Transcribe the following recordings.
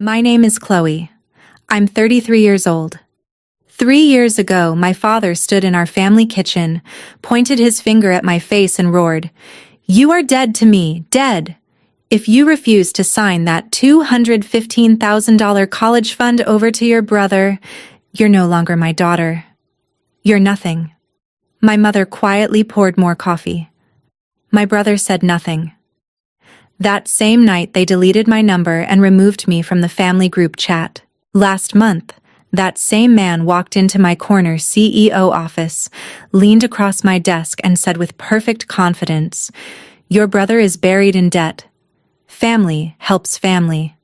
My name is Chloe. I'm 33 years old. 3 years ago, my father stood in our family kitchen, pointed his finger at my face and roared, "You are dead to me, dead. If you refuse to sign that $215,000 college fund over to your brother, you're no longer my daughter. You're nothing." My mother quietly poured more coffee. My brother said nothing. That same night, they deleted my number and removed me from the family group chat. Last month, that same man walked into my corner CEO office, leaned across my desk and said with perfect confidence, "Your brother is buried in debt. Family helps family."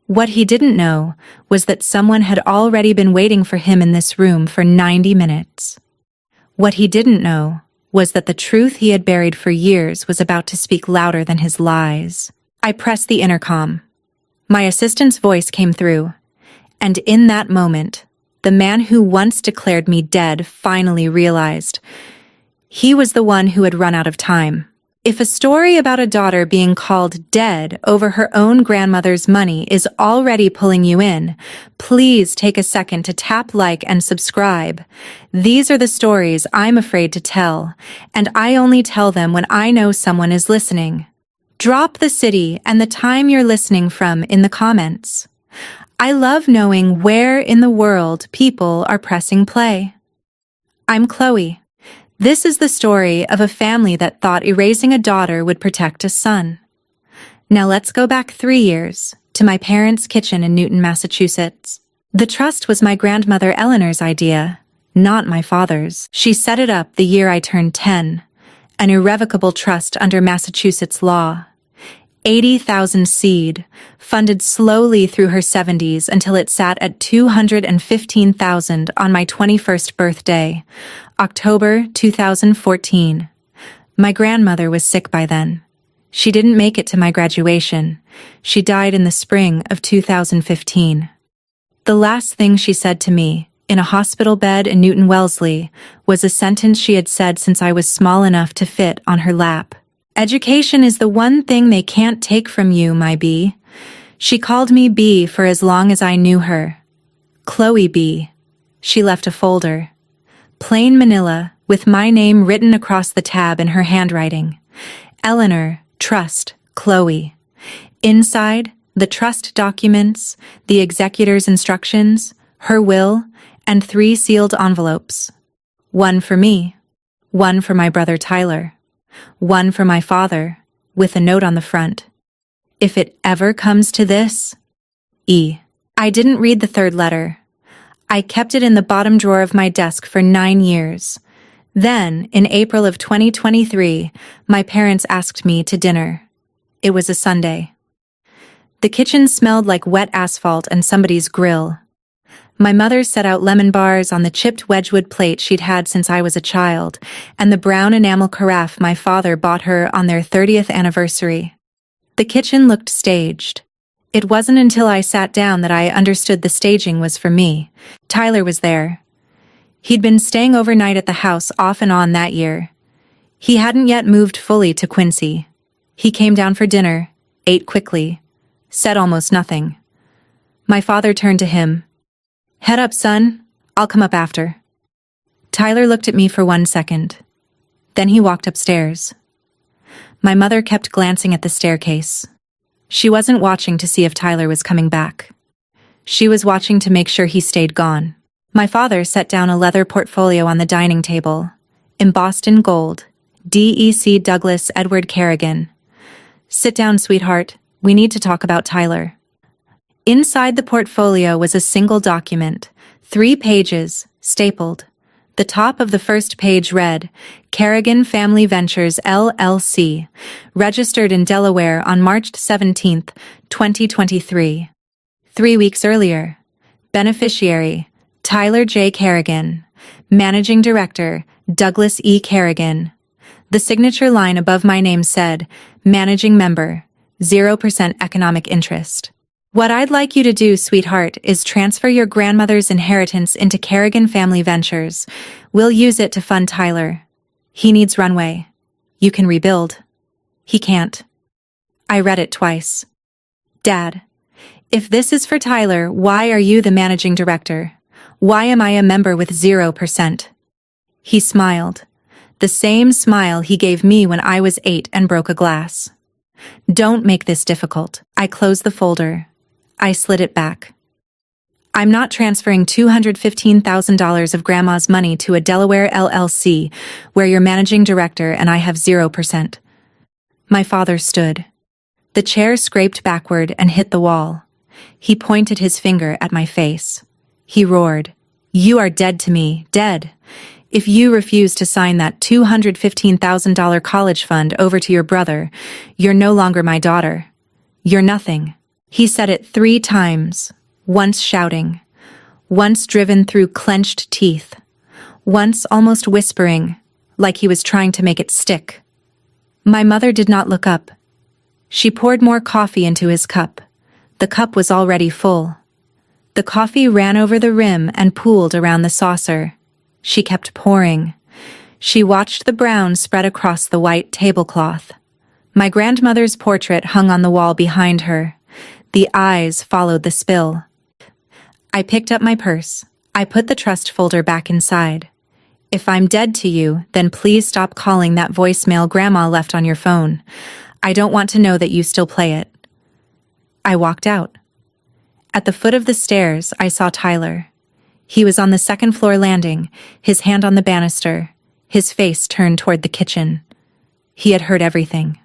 What he didn't know was that someone had already been waiting for him in this room for 90 minutes. What he didn't know was that the truth he had buried for years was about to speak louder than his lies. I pressed the intercom. My assistant's voice came through, and in that moment, the man who once declared me dead finally realized he was the one who had run out of time. If a story about a daughter being called dead over her own grandmother's money is already pulling you in, please take a second to tap like and subscribe. These are the stories I'm afraid to tell, and I only tell them when I know someone is listening. Drop the city and the time you're listening from in the comments. I love knowing where in the world people are pressing play. I'm Chloe. This is the story of a family that thought erasing a daughter would protect a son. Now let's go back 3 years, to my parents' kitchen in Newton, Massachusetts. The trust was my grandmother Eleanor's idea, not my father's. She set it up the year I turned 10, an irrevocable trust under Massachusetts law. 80,000 seed, funded slowly through her 70s until it sat at 215,000 on my 21st birthday, October 2014. My grandmother was sick by then. She didn't make it to my graduation. She died in the spring of 2015. The last thing she said to me, in a hospital bed in Newton Wellesley, was a sentence she had said since I was small enough to fit on her lap. "Education is the one thing they can't take from you, my B." She called me B for as long as I knew her. Chloe B. She left a folder. Plain manila, with my name written across the tab in her handwriting. Eleanor, Trust, Chloe. Inside, the trust documents, the executor's instructions, her will, and 3 sealed envelopes. One for me, one for my brother Tyler. One for my father, with a note on the front. "If it ever comes to this, E." I didn't read the third letter. I kept it in the bottom drawer of my desk for 9 years. Then, in April of 2023, my parents asked me to dinner. It was a Sunday. The kitchen smelled like wet asphalt and somebody's grill. My mother set out lemon bars on the chipped Wedgwood plate she'd had since I was a child, and the brown enamel carafe my father bought her on their 30th anniversary. The kitchen looked staged. It wasn't until I sat down that I understood the staging was for me. Tyler was there. He'd been staying overnight at the house off and on that year. He hadn't yet moved fully to Quincy. He came down for dinner, ate quickly, said almost nothing. My father turned to him. "Head up, son. I'll come up after." Tyler looked at me for 1 second. Then he walked upstairs. My mother kept glancing at the staircase. She wasn't watching to see if Tyler was coming back. She was watching to make sure he stayed gone. My father set down a leather portfolio on the dining table, embossed in gold, D.E.C. Douglas Edward Kerrigan. "Sit down, sweetheart. We need to talk about Tyler." Inside the portfolio was a single document, 3 pages, stapled. The top of the first page read, "Kerrigan Family Ventures, LLC, registered in Delaware on March 17, 2023. 3 weeks earlier. Beneficiary, Tyler J. Kerrigan. Managing Director, Douglas E. Kerrigan." The signature line above my name said, "Managing Member, 0% economic interest." "What I'd like you to do, sweetheart, is transfer your grandmother's inheritance into Kerrigan Family Ventures. We'll use it to fund Tyler. He needs runway. You can rebuild. He can't." I read it twice. "Dad, If this is for Tyler, why are you the managing director? Why am I a member with 0%? He smiled. The same smile he gave me when I was 8 and broke a glass. Don't make this difficult. I closed the folder. I slid it back. I'm not transferring $215,000 of Grandma's money to a Delaware LLC where you're managing director and I have 0%. My father stood. The chair scraped backward and hit the wall. He pointed his finger at my face. He roared, "You are dead to me, dead. If you refuse to sign that $215,000 college fund over to your brother, you're no longer my daughter. You're nothing." He said it 3 times, once shouting, once driven through clenched teeth, once almost whispering, like he was trying to make it stick. My mother did not look up. She poured more coffee into his cup. The cup was already full. The coffee ran over the rim and pooled around the saucer. She kept pouring. She watched the brown spread across the white tablecloth. My grandmother's portrait hung on the wall behind her. The eyes followed the spill. I picked up my purse. I put the trust folder back inside. If I'm dead to you, then please stop calling that voicemail Grandma left on your phone. I don't want to know that you still play it. I walked out. At the foot of the stairs, I saw Tyler. He was on the second-floor landing, his hand on the banister, his face turned toward the kitchen. He had heard everything.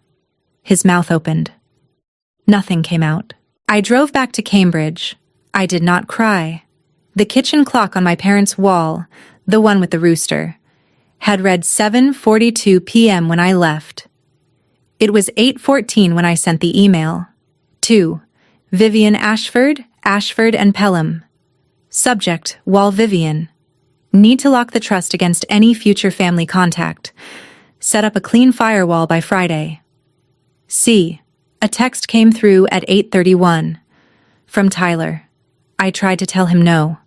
His mouth opened. Nothing came out. I drove back to Cambridge. I did not cry. The kitchen clock on my parents' wall, the one with the rooster, had read 7:42 p.m. when I left. It was 8:14 when I sent the email. To Vivian Ashford, Ashford and Pelham. Subject, Wall Vivian. Need to lock the trust against any future family contact. Set up a clean firewall by Friday. C. A text came through at 8:31. From Tyler. I tried to tell him no.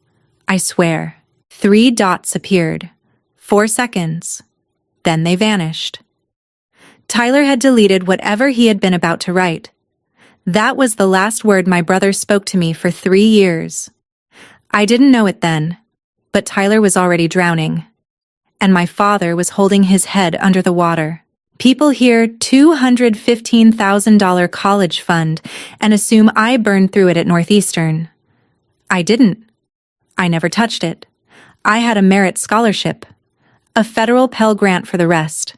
I swear. 3 dots appeared. 4 seconds. Then they vanished. Tyler had deleted whatever he had been about to write. That was the last word my brother spoke to me for 3 years. I didn't know it then, but Tyler was already drowning. And my father was holding his head under the water. People hear $215,000 college fund and assume I burned through it at Northeastern. I didn't. I never touched it. I had a merit scholarship, a federal Pell Grant for the rest.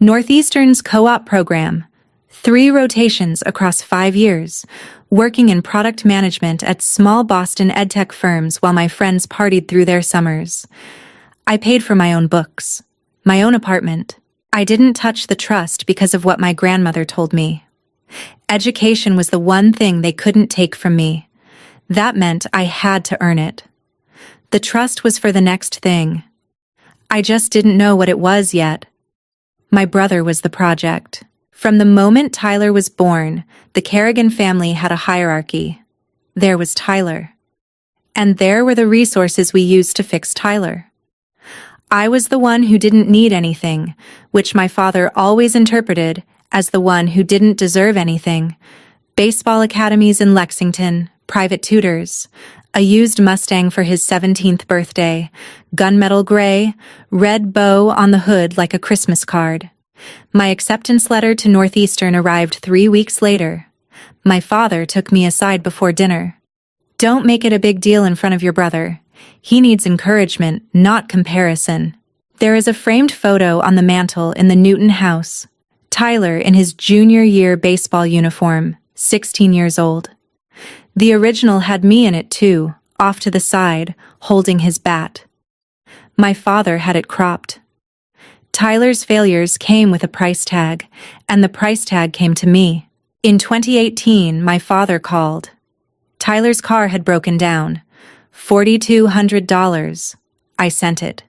Northeastern's co-op program, 3 rotations across 5 years, working in product management at small Boston edtech firms while my friends partied through their summers. I paid for my own books, my own apartment. I didn't touch the trust because of what my grandmother told me. Education was the one thing they couldn't take from me. That meant I had to earn it. The trust was for the next thing. I just didn't know what it was yet. My brother was the project. From the moment Tyler was born, the Kerrigan family had a hierarchy. There was Tyler. And there were the resources we used to fix Tyler. I was the one who didn't need anything, which my father always interpreted as the one who didn't deserve anything. Baseball academies in Lexington, private tutors, a used Mustang for his 17th birthday, gunmetal gray, red bow on the hood like a Christmas card. My acceptance letter to Northeastern arrived 3 weeks later. My father took me aside before dinner. Don't make it a big deal in front of your brother. He needs encouragement, not comparison. There is a framed photo on the mantel in the Newton house. Tyler in his junior year baseball uniform, 16 years old. The original had me in it too, off to the side, holding his bat. My father had it cropped. Tyler's failures came with a price tag, and the price tag came to me. In 2018, my father called. Tyler's car had broken down. $4,200. I sent it.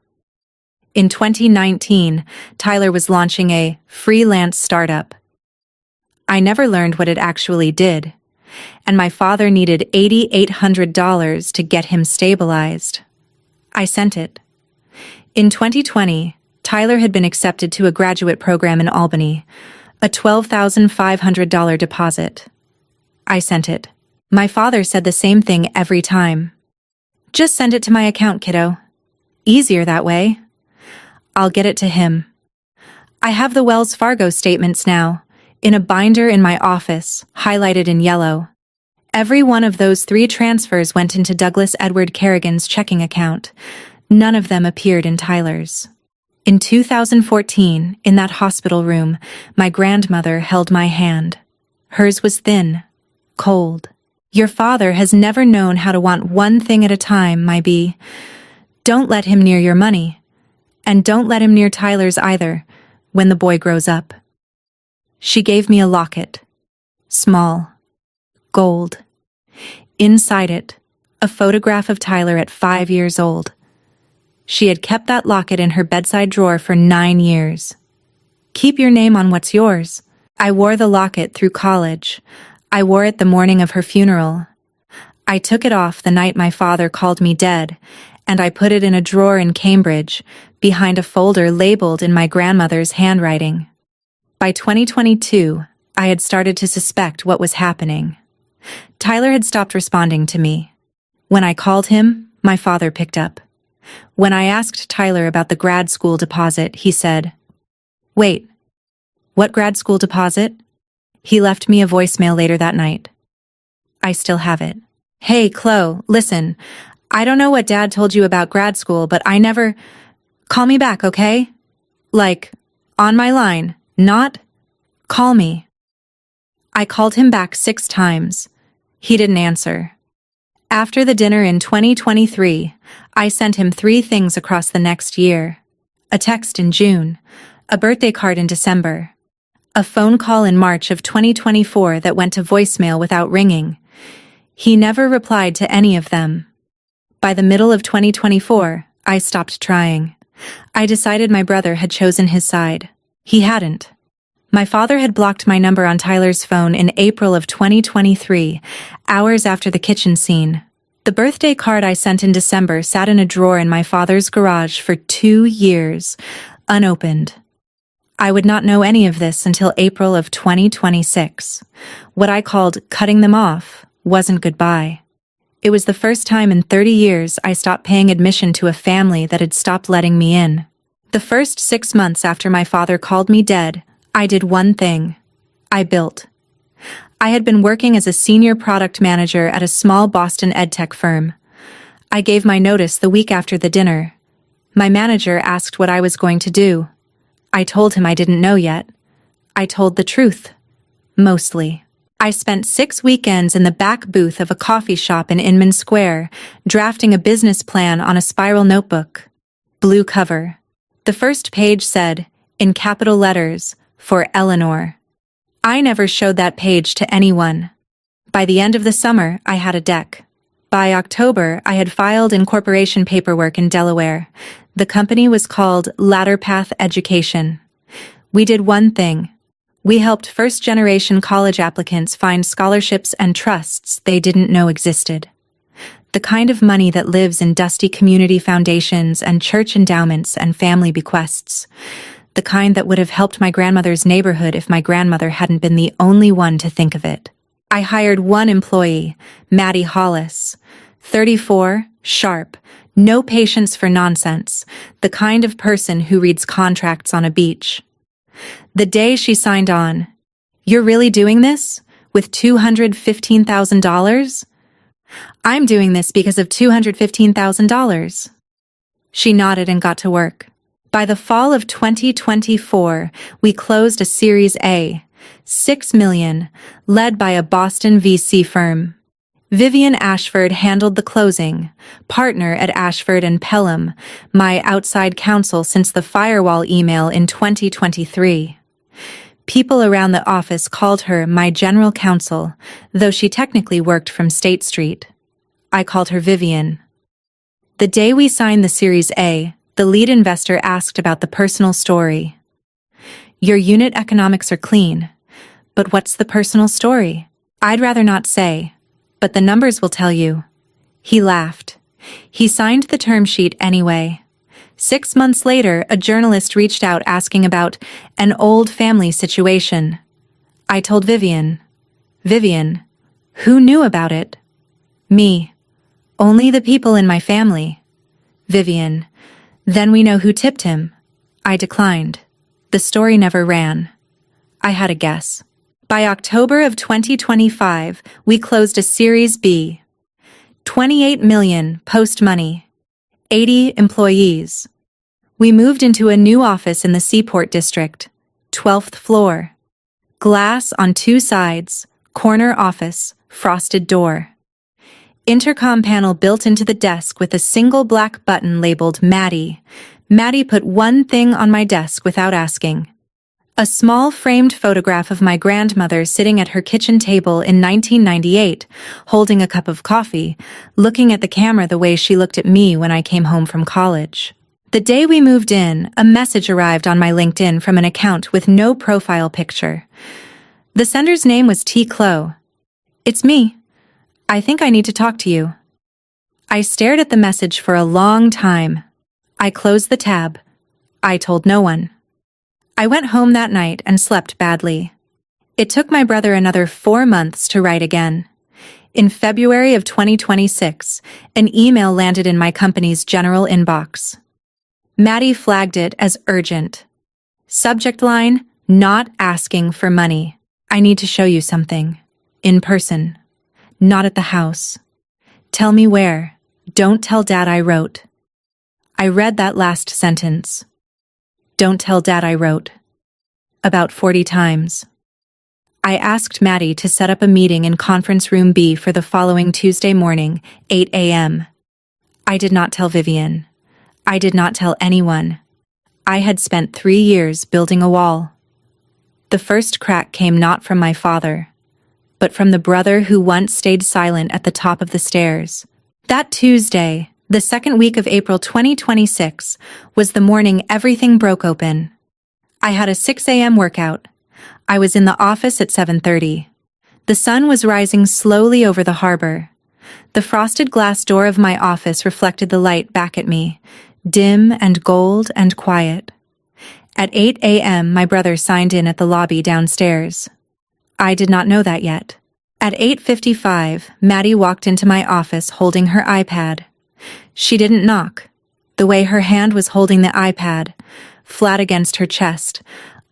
In 2019, Tyler was launching a freelance startup. I never learned what it actually did, and my father needed $8,800 to get him stabilized. I sent it. In 2020, Tyler had been accepted to a graduate program in Albany, a $12,500 deposit. I sent it. My father said the same thing every time. Just send it to my account, kiddo. Easier that way. I'll get it to him. I have the Wells Fargo statements now, in a binder in my office, highlighted in yellow. Every one of those 3 transfers went into Douglas Edward Kerrigan's checking account. None of them appeared in Tyler's. In 2014, in that hospital room, my grandmother held my hand. Hers was thin, cold. Your father has never known how to want one thing at a time, my bee. Don't let him near your money. And don't let him near Tyler's either, when the boy grows up. She gave me a locket. Small. Gold. Inside it, a photograph of Tyler at 5 years old. She had kept that locket in her bedside drawer for 9 years. Keep your name on what's yours. I wore the locket through college. I wore it the morning of her funeral. I took it off the night my father called me dead, and I put it in a drawer in Cambridge, behind a folder labeled in my grandmother's handwriting. By 2022, I had started to suspect what was happening. Tyler had stopped responding to me. When I called him, my father picked up. When I asked Tyler about the grad school deposit, he said, "Wait, what grad school deposit?" He left me a voicemail later that night. I still have it. "Hey, Chloe, listen, I don't know what Dad told you about grad school, but I never... Call me back, okay? Like, on my line, not... Call me." I called him back 6 times. He didn't answer. After the dinner in 2023, I sent him 3 things across the next year. A text in June, a birthday card in December, a phone call in March of 2024 that went to voicemail without ringing. He never replied to any of them. By the middle of 2024, I stopped trying. I decided my brother had chosen his side. He hadn't. My father had blocked my number on Tyler's phone in April of 2023, hours after the kitchen scene. The birthday card I sent in December sat in a drawer in my father's garage for 2 years, unopened. I would not know any of this until April of 2026. What I called cutting them off wasn't goodbye. It was the first time in 30 years I stopped paying admission to a family that had stopped letting me in. The first 6 months after my father called me dead, I did one thing. I built. I had been working as a senior product manager at a small Boston edtech firm. I gave my notice the week after the dinner. My manager asked what I was going to do. I told him I didn't know yet. I told the truth. Mostly. I spent 6 weekends in the back booth of a coffee shop in Inman Square, drafting a business plan on a spiral notebook. Blue cover. The first page said, in capital letters, "For Eleanor." I never showed that page to anyone. By the end of the summer, I had a deck. By October, I had filed incorporation paperwork in Delaware. The company was called Ladder Path Education. We did one thing. We helped first-generation college applicants find scholarships and trusts they didn't know existed. The kind of money that lives in dusty community foundations and church endowments and family bequests. The kind that would have helped my grandmother's neighborhood if my grandmother hadn't been the only one to think of it. I hired one employee, Maddie Hollis. 34, sharp, no patience for nonsense, the kind of person who reads contracts on a beach. The day she signed on, "You're really doing this? With $215,000? "I'm doing this because of $215,000. She nodded and got to work. By the fall of 2024, we closed a Series A, $6 million, led by a Boston VC firm. Vivian Ashford handled the closing, partner at Ashford and Pelham, my outside counsel since the firewall email in 2023. People around the office called her my general counsel, though she technically worked from State Street. I called her Vivian. The day we signed the Series A, the lead investor asked about the personal story. "Your unit economics are clean, but what's the personal story?" "I'd rather not say, but the numbers will tell you." He laughed. He signed the term sheet anyway. 6 months later, a journalist reached out asking about an old family situation. I told Vivian. "Vivian, Who knew about it? Me. Only the people in my family. Vivian. Then we know who tipped him. I declined. The story never ran. I had a guess. By October of 2025, we closed a Series B. 28 million post-money. 80 employees. We moved into a new office in the Seaport District. 12th floor. Glass on 2 sides, corner office, frosted door. Intercom panel built into the desk with a single black button labeled Maddie. Maddie put one thing on my desk without asking. A small framed photograph of my grandmother sitting at her kitchen table in 1998, holding a cup of coffee, looking at the camera the way she looked at me when I came home from college. The day we moved in, a message arrived on my LinkedIn from an account with no profile picture. The sender's name was T. Chloe. It's me. I think I need to talk to you. I stared at the message for a long time. I closed the tab. I told no one. I went home that night and slept badly. It took my brother another 4 months to write again. In February of 2026, an email landed in my company's general inbox. Maddie flagged it as urgent. Subject line, not asking for money. I need to show you something. In person. Not at the house. Tell me where. Don't tell Dad I wrote. I read that last sentence. Don't tell Dad I wrote. About 40 times. I asked Maddie to set up a meeting in conference room B for the following Tuesday morning, 8 a.m. I did not tell Vivian. I did not tell anyone. I had spent 3 years building a wall. The first crack came not from my father, but from the brother who once stayed silent at the top of the stairs. That Tuesday, the second week of April 2026, was the morning everything broke open. I had a 6 a.m. workout. I was in the office at 7:30. The sun was rising slowly over the harbor. The frosted glass door of my office reflected the light back at me, dim and gold and quiet. At 8 a.m., my brother signed in at the lobby downstairs. I did not know that yet. At 8:55, Maddie walked into my office holding her iPad. She didn't knock. The way her hand was holding the iPad, flat against her chest,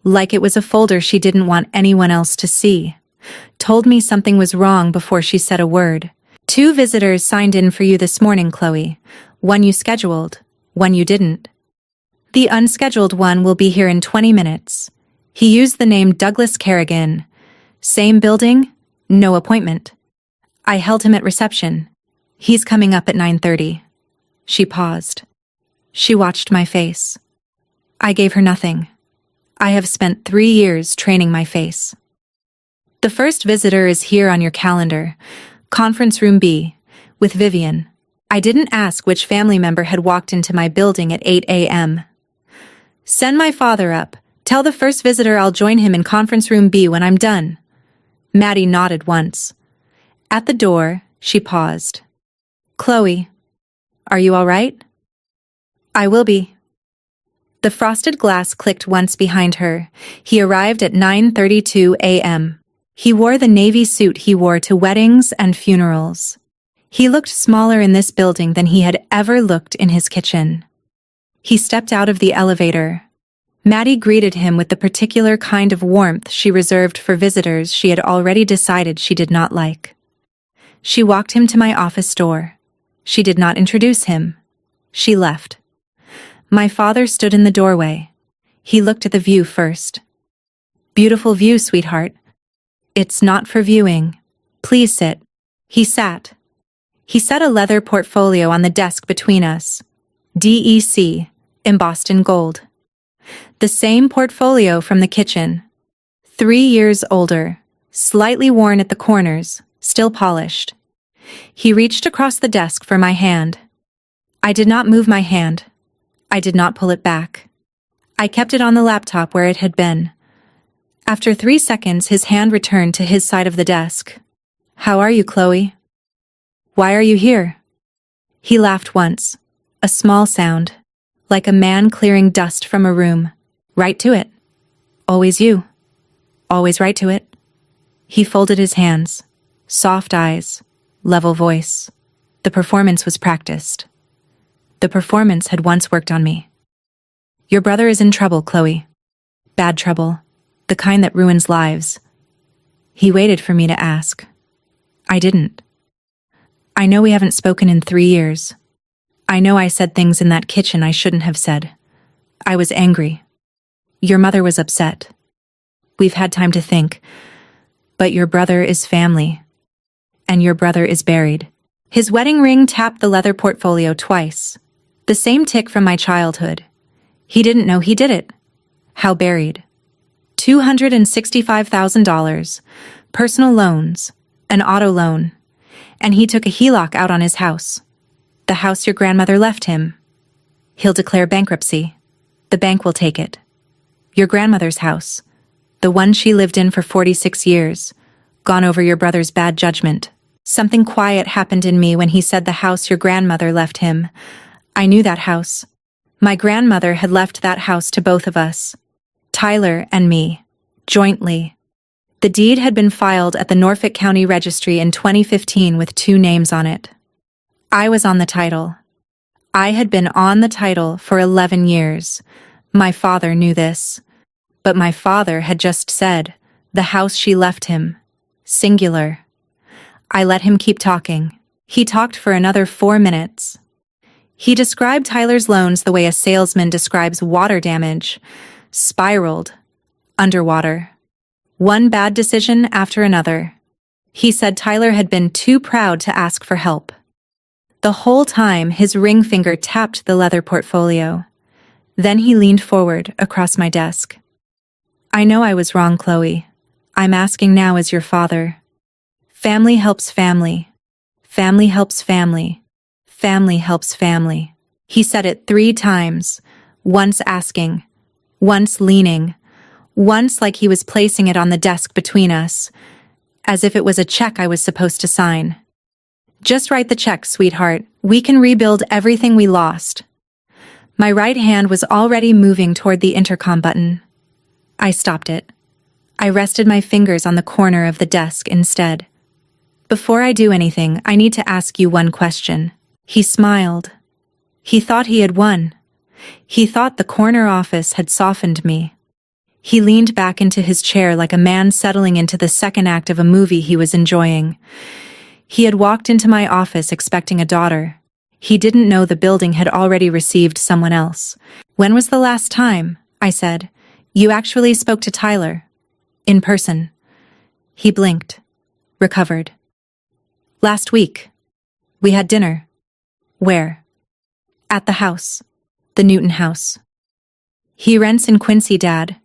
like it was a folder she didn't want anyone else to see, told me something was wrong before she said a word. 2 visitors signed in for you this morning, Chloe. 1 you scheduled, 1 you didn't. The unscheduled one will be here in 20 minutes. He used the name Douglas Kerrigan. Same building, no appointment. I held him at reception. He's coming up at 9:30. She paused. She watched my face. I gave her nothing. I have spent 3 years training my face. The first visitor is here on your calendar. Conference room B, with Vivian. I didn't ask which family member had walked into my building at 8 a.m. Send my father up. Tell the first visitor I'll join him in conference room B when I'm done. Maddie nodded once. At the door, she paused. Chloe, are you all right? I will be. The frosted glass clicked once behind her. He arrived at 9:32 a.m. He wore the navy suit he wore to weddings and funerals. He looked smaller in this building than he had ever looked in his kitchen. He stepped out of the elevator. Maddie greeted him with the particular kind of warmth she reserved for visitors she had already decided she did not like. She walked him to my office door. She did not introduce him. She left. My father stood in the doorway. He looked at the view first. Beautiful view, sweetheart. It's not for viewing. Please sit. He sat. He set a leather portfolio on the desk between us. DEC, embossed in gold. The same portfolio from the kitchen. 3 years older, slightly worn at the corners, still polished. He reached across the desk for my hand. I did not move my hand. I did not pull it back. I kept it on the laptop where it had been. After 3 seconds, his hand returned to his side of the desk. How are you, Chloe? Why are you here? He laughed once, a small sound, like a man clearing dust from a room. Right to it. Always you. Always right to it. He folded his hands. Soft eyes, level voice. The performance was practiced. The performance had once worked on me. Your brother is in trouble, Chloe. Bad trouble. The kind that ruins lives. He waited for me to ask. I didn't. I know we haven't spoken in 3 years. I know I said things in that kitchen I shouldn't have said. I was angry. Your mother was upset. We've had time to think. But your brother is family. And your brother is buried. His wedding ring tapped the leather portfolio twice. The same tick from my childhood. He didn't know he did it. How buried? $265,000, personal loans, an auto loan, and he took a HELOC out on his house. The house your grandmother left him. He'll declare bankruptcy. The bank will take it. Your grandmother's house, the one she lived in for 46 years, gone over your brother's bad judgment. Something quiet happened in me when he said the house your grandmother left him. I knew that house. My grandmother had left that house to both of us, Tyler and me, jointly. The deed had been filed at the Norfolk County Registry in 2015 with 2 names on it. I was on the title. I had been on the title for 11 years. My father knew this. But my father had just said, the house she left him. Singular. I let him keep talking. He talked for another 4 minutes. He described Tyler's loans the way a salesman describes water damage. Spiraled. Underwater. One bad decision after another. He said Tyler had been too proud to ask for help. The whole time, his ring finger tapped the leather portfolio. Then he leaned forward across my desk. I know I was wrong, Chloe. I'm asking now as your father. Family helps family. Family helps family. Family helps family. He said it 3 times, once asking, once leaning, once like he was placing it on the desk between us, as if it was a check I was supposed to sign. Just write the check, sweetheart. We can rebuild everything we lost. My right hand was already moving toward the intercom button. I stopped it. I rested my fingers on the corner of the desk instead. Before I do anything, I need to ask you one question. He smiled. He thought he had won. He thought the corner office had softened me. He leaned back into his chair like a man settling into the second act of a movie he was enjoying. He had walked into my office expecting a daughter. He didn't know the building had already received someone else. When was the last time, I said, you actually spoke to Tyler? In person. He blinked. Recovered. Last week. We had dinner. Where? At the house. The Newton house. He rents in Quincy, Dad.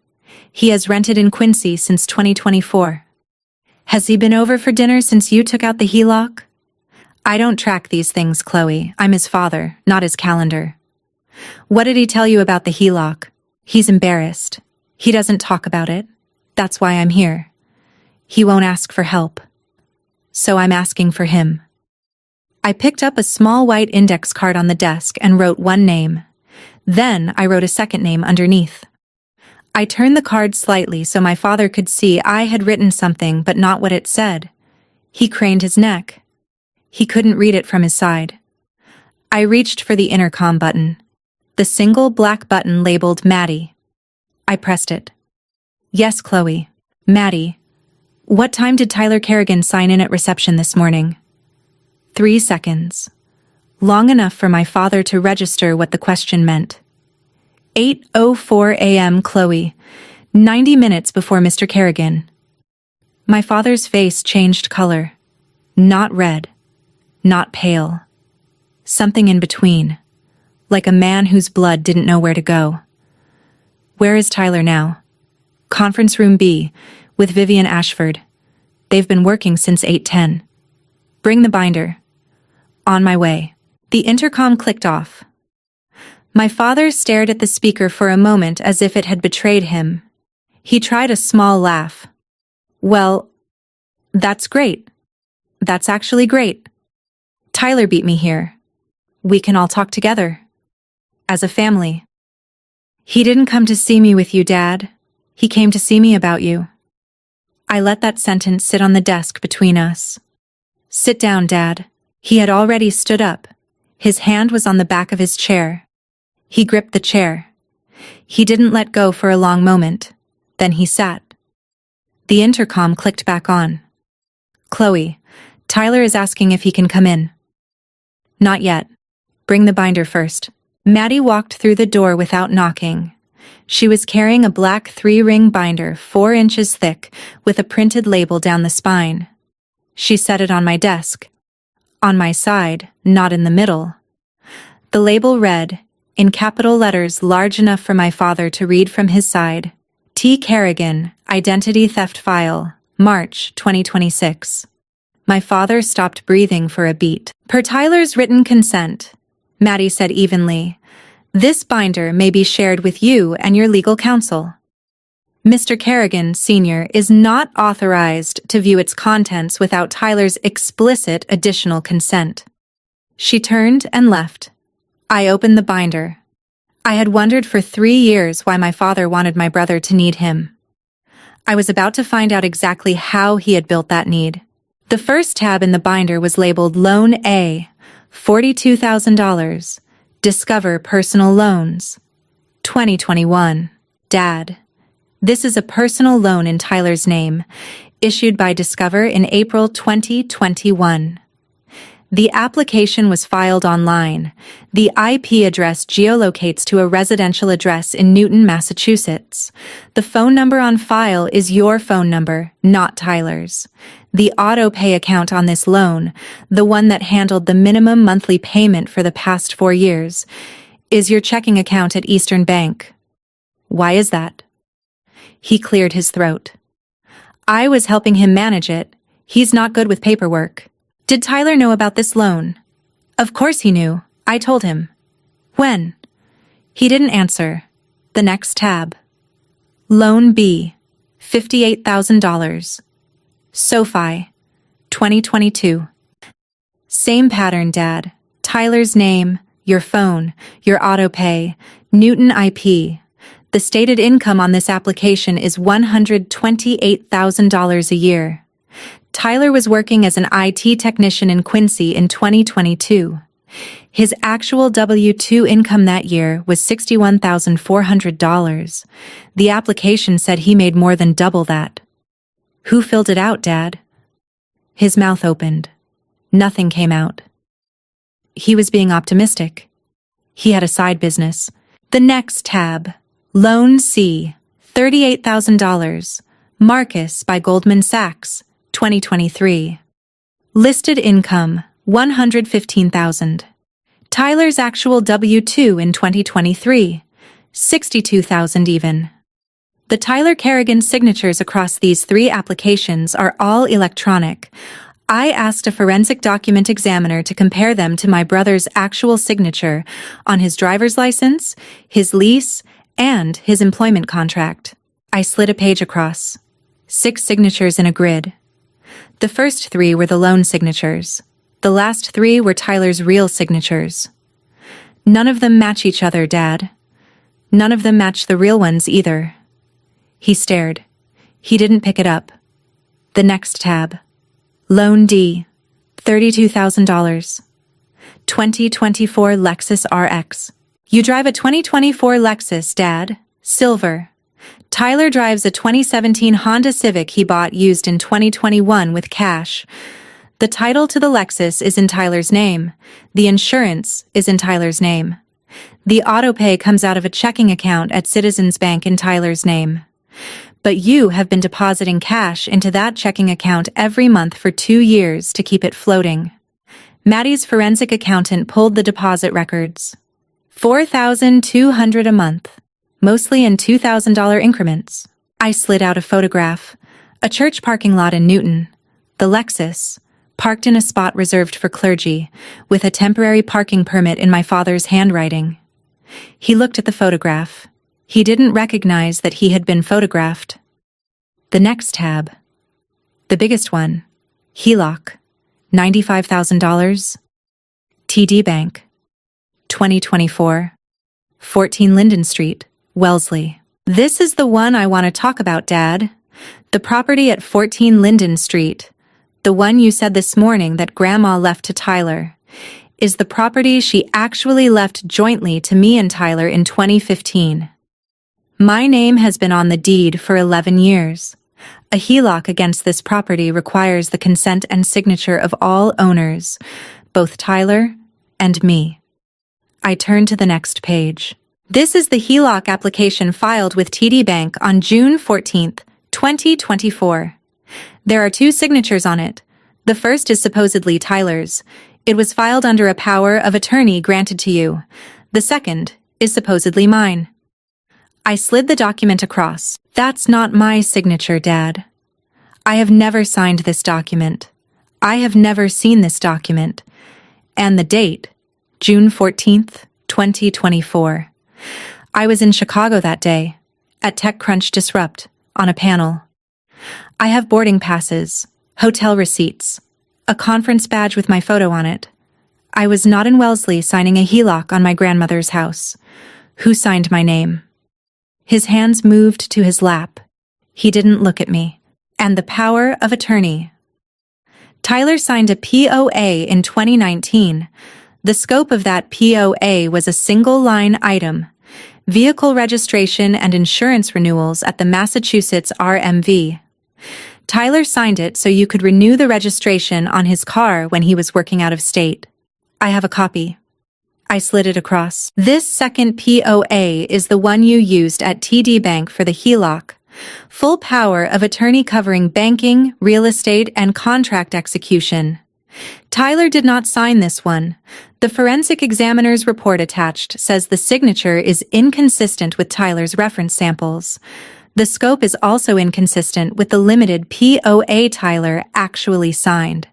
He has rented in Quincy since 2024. Has he been over for dinner since you took out the HELOC? I don't track these things, Chloe. I'm his father, not his calendar. What did he tell you about the HELOC? He's embarrassed. He doesn't talk about it. That's why I'm here. He won't ask for help. So I'm asking for him. I picked up a small white index card on the desk and wrote one name. Then I wrote a second name underneath. I turned the card slightly so my father could see I had written something but not what it said. He craned his neck. He couldn't read it from his side. I reached for the intercom button. The single black button labeled Maddie. I pressed it. Yes, Chloe. Maddie. What time did Tyler Kerrigan sign in at reception this morning? 3 seconds. Long enough for my father to register what the question meant. 8:04 a.m. Chloe. 90 minutes before Mr. Kerrigan. My father's face changed color. Not red. Not pale. Something in between. Like a man whose blood didn't know where to go. Where is Tyler now? Conference room B, with Vivian Ashford. They've been working since 8:10. Bring the binder. On my way. The intercom clicked off. My father stared at the speaker for a moment as if it had betrayed him. He tried a small laugh. Well, that's great. That's actually great. Tyler beat me here. We can all talk together. As a family. He didn't come to see me with you, Dad. He came to see me about you. I let that sentence sit on the desk between us. Sit down, Dad. He had already stood up. His hand was on the back of his chair. He gripped the chair. He didn't let go for a long moment. Then he sat. The intercom clicked back on. Chloe, Tyler is asking if he can come in. Not yet. Bring the binder first. Maddie walked through the door without knocking. She was carrying a black 3-ring binder 4 inches thick with a printed label down the spine. She set it on my desk. On my side, not in the middle. The label read, in capital letters large enough for my father to read from his side, T. Kerrigan, Identity Theft File, March 2026. My father stopped breathing for a beat. Per Tyler's written consent, Maddie said evenly, this binder may be shared with you and your legal counsel. Mr. Kerrigan, Sr. is not authorized to view its contents without Tyler's explicit additional consent. She turned and left. I opened the binder. I had wondered for 3 years why my father wanted my brother to need him. I was about to find out exactly how he had built that need. The first tab in the binder was labeled Loan A, $42,000. Discover Personal Loans. 2021. Dad. This is a personal loan in Tyler's name, issued by Discover in April 2021. The application was filed online. The IP address geolocates to a residential address in Newton, Massachusetts. The phone number on file is your phone number, not Tyler's. The auto-pay account on this loan, the one that handled the minimum monthly payment for the past 4 years, is your checking account at Eastern Bank. Why is that? He cleared his throat. I was helping him manage it. He's not good with paperwork. Did Tyler know about this loan? Of course he knew. I told him. When? He didn't answer. The next tab. Loan B, $58,000. SoFi, 2022. Same pattern, Dad. Tyler's name, your phone, your autopay, Newton IP. The stated income on this application is $128,000 a year. Tyler was working as an IT technician in Quincy in 2022. His actual W-2 income that year was $61,400. The application said he made more than double that. Who filled it out, Dad? His mouth opened. Nothing came out. He was being optimistic. He had a side business. The next tab. Loan C, $38,000. Marcus by Goldman Sachs, 2023. Listed income, $115,000. Tyler's actual W-2 in 2023, $62,000 even. The Tyler Kerrigan signatures across these 3 applications are all electronic. I asked a forensic document examiner to compare them to my brother's actual signature on his driver's license, his lease, and his employment contract. I slid a page across. 6 signatures in a grid. The first 3 were the loan signatures. The last 3 were Tyler's real signatures. None of them match each other, Dad. None of them match the real ones either. He stared. He didn't pick it up. The next tab. Loan D, $32,000. 2024 Lexus RX. You drive a 2024 Lexus, Dad. Silver. Tyler drives a 2017 Honda Civic he bought used in 2021 with cash. The title to the Lexus is in Tyler's name. The insurance is in Tyler's name. The autopay comes out of a checking account at Citizens Bank in Tyler's name. But you have been depositing cash into that checking account every month for 2 years to keep it floating. Maddie's forensic accountant pulled the deposit records. $4,200 a month, mostly in $2,000 increments. I slid out a photograph. A church parking lot in Newton. The Lexus, parked in a spot reserved for clergy, with a temporary parking permit in my father's handwriting. He looked at the photograph. He didn't recognize that he had been photographed. The next tab. The biggest one. HELOC. $95,000. TD Bank. 2024. 14 Linden Street, Wellesley. This is the one I want to talk about, Dad. The property at 14 Linden Street. the one you said this morning that Grandma left to Tyler, is the property she actually left jointly to me and Tyler in 2015. My name has been on the deed for 11 years. A HELOC against this property requires the consent and signature of all owners, both Tyler and me. I turn to the next page. This is the HELOC application filed with TD Bank on June 14, 2024. There are 2 signatures on it. The first is supposedly Tyler's. It was filed under a power of attorney granted to you. The second is supposedly mine. I slid the document across. That's not my signature, Dad. I have never signed this document. I have never seen this document. And the date, June 14th, 2024. I was in Chicago that day, at TechCrunch Disrupt, on a panel. I have boarding passes, hotel receipts, a conference badge with my photo on it. I was not in Wellesley signing a HELOC on my grandmother's house. Who signed my name? His hands moved to his lap. He didn't look at me. And the power of attorney. Tyler signed a POA in 2019. The scope of that POA was a single-line item, vehicle registration and insurance renewals at the Massachusetts RMV. Tyler signed it so you could renew the registration on his car when he was working out of state. I have a copy. I slid it across. This second POA is the one you used at TD Bank for the HELOC. Full power of attorney covering banking, real estate, and contract execution. Tyler did not sign this one. The forensic examiner's report attached says the signature is inconsistent with Tyler's reference samples. The scope is also inconsistent with the limited POA Tyler actually signed.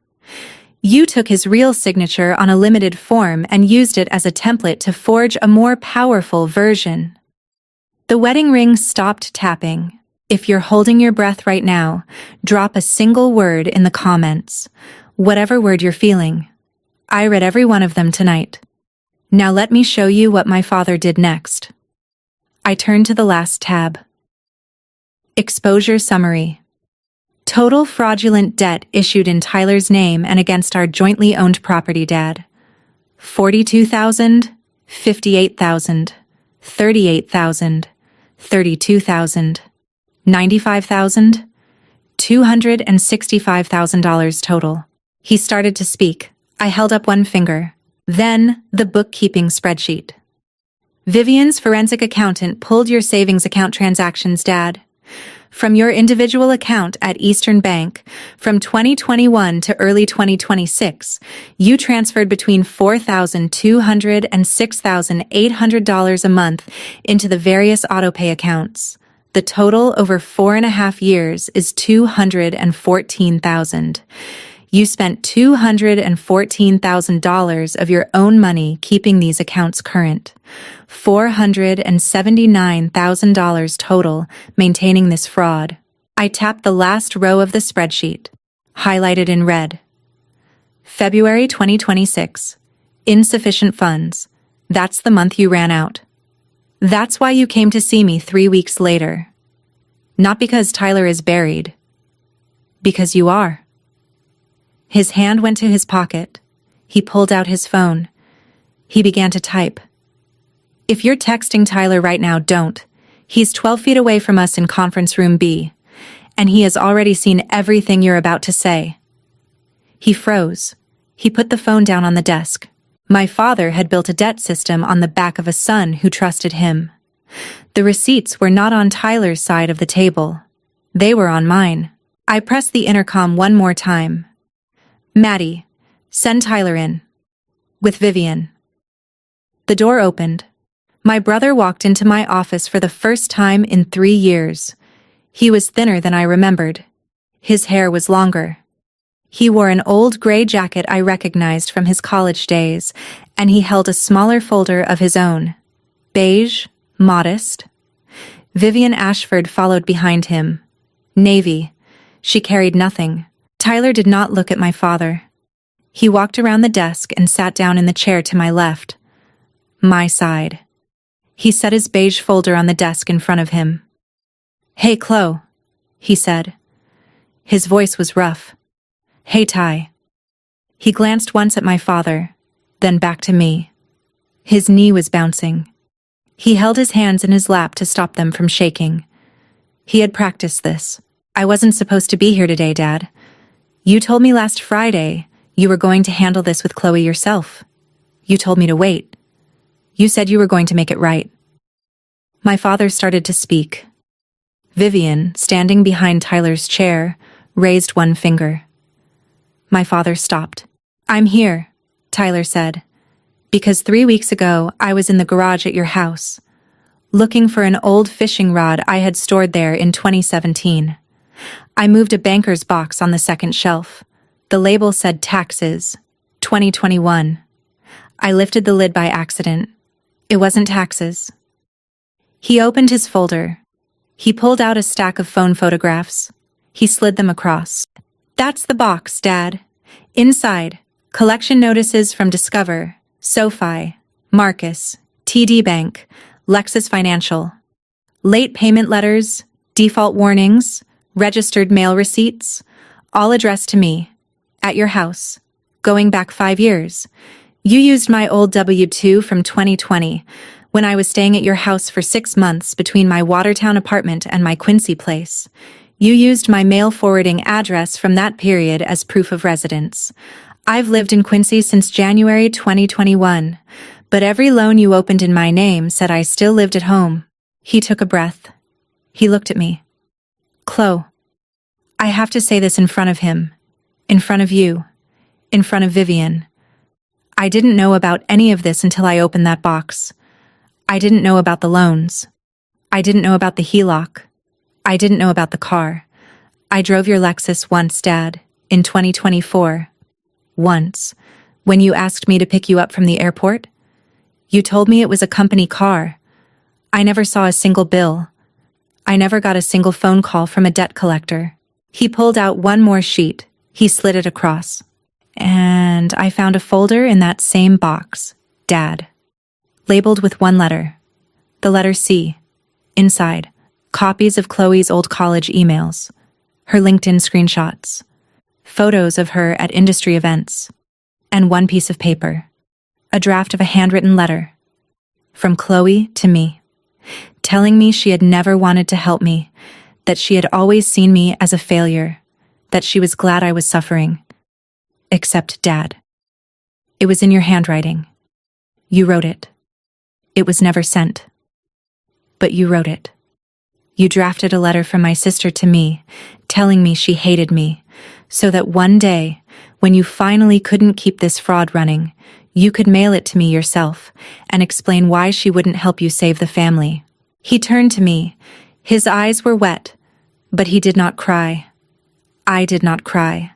You took his real signature on a limited form and used it as a template to forge a more powerful version. The wedding ring stopped tapping. If you're holding your breath right now, drop a single word in the comments. Whatever word you're feeling. I read every one of them tonight. Now let me show you what my father did next. I turned to the last tab. Exposure summary. Total fraudulent debt issued in Tyler's name and against our jointly owned property, Dad. $42,000, $58,000, $38,000, $32,000, $95,000, $265,000 total. He started to speak. I held up one finger. Then, the bookkeeping spreadsheet. Vivian's forensic accountant pulled your savings account transactions, Dad. From your individual account at Eastern Bank, from 2021 to early 2026, you transferred between $4,200 and $6,800 a month into the various autopay accounts. The total over 4.5 years is $214,000. You spent $214,000 of your own money keeping these accounts current. $479,000 total maintaining this fraud. I tapped the last row of the spreadsheet, highlighted in red. February 2026. Insufficient funds. That's the month you ran out. That's why you came to see me 3 weeks later. Not because Tyler is buried. Because you are. His hand went to his pocket. He pulled out his phone. He began to type. If you're texting Tyler right now, don't. He's 12 feet away from us in conference room B, and he has already seen everything you're about to say. He froze. He put the phone down on the desk. My father had built a debt system on the back of a son who trusted him. The receipts were not on Tyler's side of the table. They were on mine. I pressed the intercom one more time. Maddie, send Tyler in. With Vivian. The door opened. My brother walked into my office for the first time in 3 years. He was thinner than I remembered. His hair was longer. He wore an old gray jacket I recognized from his college days, and he held a smaller folder of his own. Beige, modest. Vivian Ashford followed behind him. Navy. She carried nothing. Tyler did not look at my father. He walked around the desk and sat down in the chair to my left. My side. He set his beige folder on the desk in front of him. Hey, Chloe, he said. His voice was rough. Hey, Ty. He glanced once at my father, then back to me. His knee was bouncing. He held his hands in his lap to stop them from shaking. He had practiced this. I wasn't supposed to be here today, Dad. You told me last Friday you were going to handle this with Chloe yourself. You told me to wait. You said you were going to make it right. My father started to speak. Vivian, standing behind Tyler's chair, raised one finger. My father stopped. I'm here, Tyler said, because 3 weeks ago I was in the garage at your house, looking for an old fishing rod I had stored there in 2017. I moved a banker's box on the second shelf. The label said taxes, 2021. I lifted the lid by accident. It wasn't taxes. He opened his folder. He pulled out a stack of phone photographs. He slid them across. That's the box, Dad. Inside, collection notices from Discover, SoFi, Marcus, TD Bank, Lexus Financial. Late payment letters, default warnings, registered mail receipts, all addressed to me, at your house, going back 5 years. You used my old W-2 from 2020, when I was staying at your house for 6 months between my Watertown apartment and my Quincy place. You used my mail forwarding address from that period as proof of residence. I've lived in Quincy since January 2021, but every loan you opened in my name said I still lived at home. He took a breath. He looked at me. Chloe, I have to say this in front of him, in front of you, in front of Vivian. I didn't know about any of this until I opened that box. I didn't know about the loans. I didn't know about the HELOC. I didn't know about the car. I drove your Lexus once, Dad, in 2024. Once, when you asked me to pick you up from the airport. You told me it was a company car. I never saw a single bill. I never got a single phone call from a debt collector. He pulled out one more sheet. He slid it across. And I found a folder in that same box, Dad, labeled with one letter, the letter C. Inside, copies of Chloe's old college emails, her LinkedIn screenshots, photos of her at industry events, and one piece of paper, a draft of a handwritten letter, from Chloe to me, telling me she had never wanted to help me, that she had always seen me as a failure, that she was glad I was suffering. Except Dad. It was in your handwriting. You wrote it. It was never sent. But you wrote it. You drafted a letter from my sister to me, telling me she hated me, so that one day, when you finally couldn't keep this fraud running, you could mail it to me yourself and explain why she wouldn't help you save the family. He turned to me. His eyes were wet, but he did not cry. I did not cry.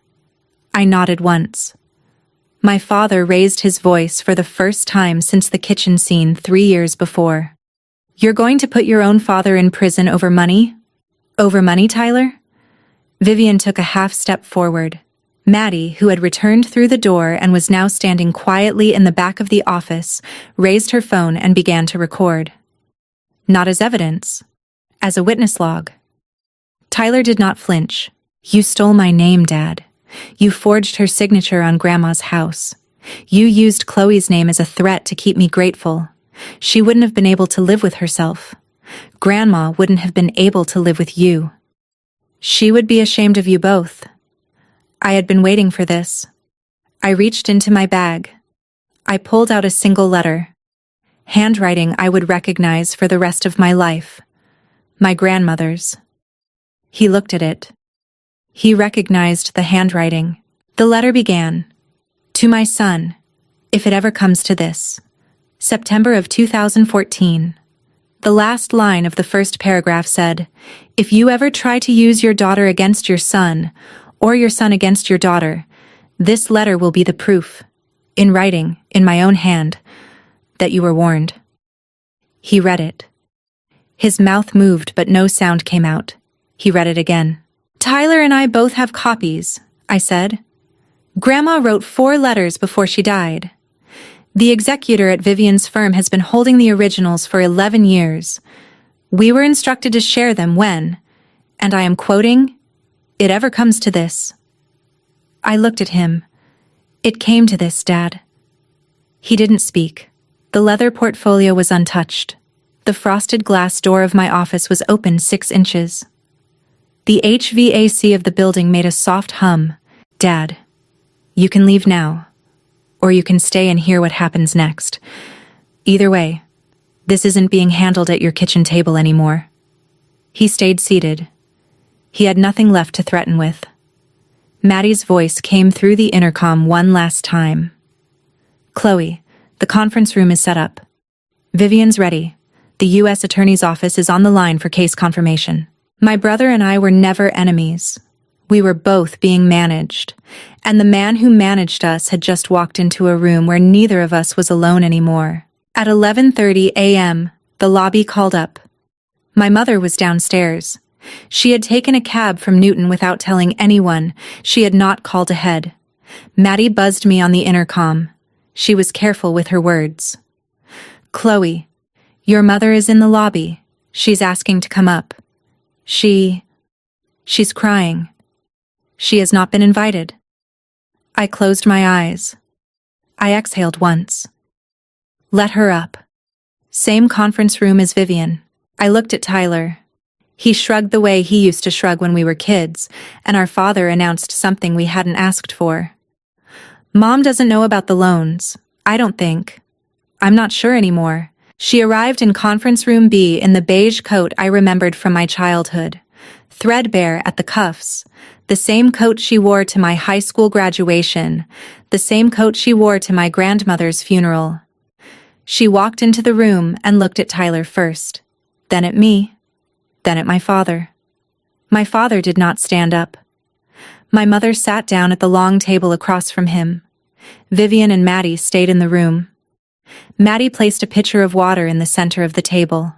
I nodded once. My father raised his voice for the first time since the kitchen scene 3 years before. You're going to put your own father in prison over money? Over money, Tyler? Vivian took a half step forward. Maddie, who had returned through the door and was now standing quietly in the back of the office, raised her phone and began to record. Not as evidence, as a witness log. Tyler did not flinch. You stole my name, Dad. You forged her signature on Grandma's house. You used Chloe's name as a threat to keep me grateful. She wouldn't have been able to live with herself. Grandma wouldn't have been able to live with you. She would be ashamed of you both. I had been waiting for this. I reached into my bag. I pulled out a single letter. Handwriting I would recognize for the rest of my life. My grandmother's. He looked at it. He recognized the handwriting. The letter began, "To my son, if it ever comes to this. September of 2014. The last line of the first paragraph said, "If you ever try to use your daughter against your son, or your son against your daughter, this letter will be the proof, in writing, in my own hand, that you were warned." He read it. His mouth moved, but no sound came out. He read it again. "Tyler and I both have copies," I said. "Grandma wrote 4 letters before she died. The executor at Vivian's firm has been holding the originals for 11 years. We were instructed to share them when, and I am quoting, 'it ever comes to this.' I looked at him. It came to this, Dad. He didn't speak. The leather portfolio was untouched. The frosted glass door of my office was open 6 inches. The HVAC of the building made a soft hum. Dad, you can leave now, or you can stay and hear what happens next. Either way, this isn't being handled at your kitchen table anymore. He stayed seated. He had nothing left to threaten with. Maddie's voice came through the intercom one last time. Chloe, the conference room is set up. Vivian's ready. The U.S. Attorney's Office is on the line for case confirmation. My brother and I were never enemies. We were both being managed, and the man who managed us had just walked into a room where neither of us was alone anymore. At 11:30 a.m., the lobby called up. My mother was downstairs. She had taken a cab from Newton without telling anyone. She had not called ahead. Maddie buzzed me on the intercom. She was careful with her words. Chloe, your mother is in the lobby. She's asking to come up. She's crying. She has not been invited. I closed my eyes. I exhaled once. Let her up. Same conference room as Vivian. I looked at Tyler. He shrugged the way he used to shrug when we were kids, and our father announced something we hadn't asked for. Mom doesn't know about the loans. I don't think. I'm not sure anymore. She arrived in conference room B in the beige coat I remembered from my childhood. Threadbare at the cuffs. The same coat she wore to my high school graduation. The same coat she wore to my grandmother's funeral. She walked into the room and looked at Tyler first, then at me, then at my father. My father did not stand up. My mother sat down at the long table across from him. Vivian and Maddie stayed in the room. Maddie placed a pitcher of water in the center of the table.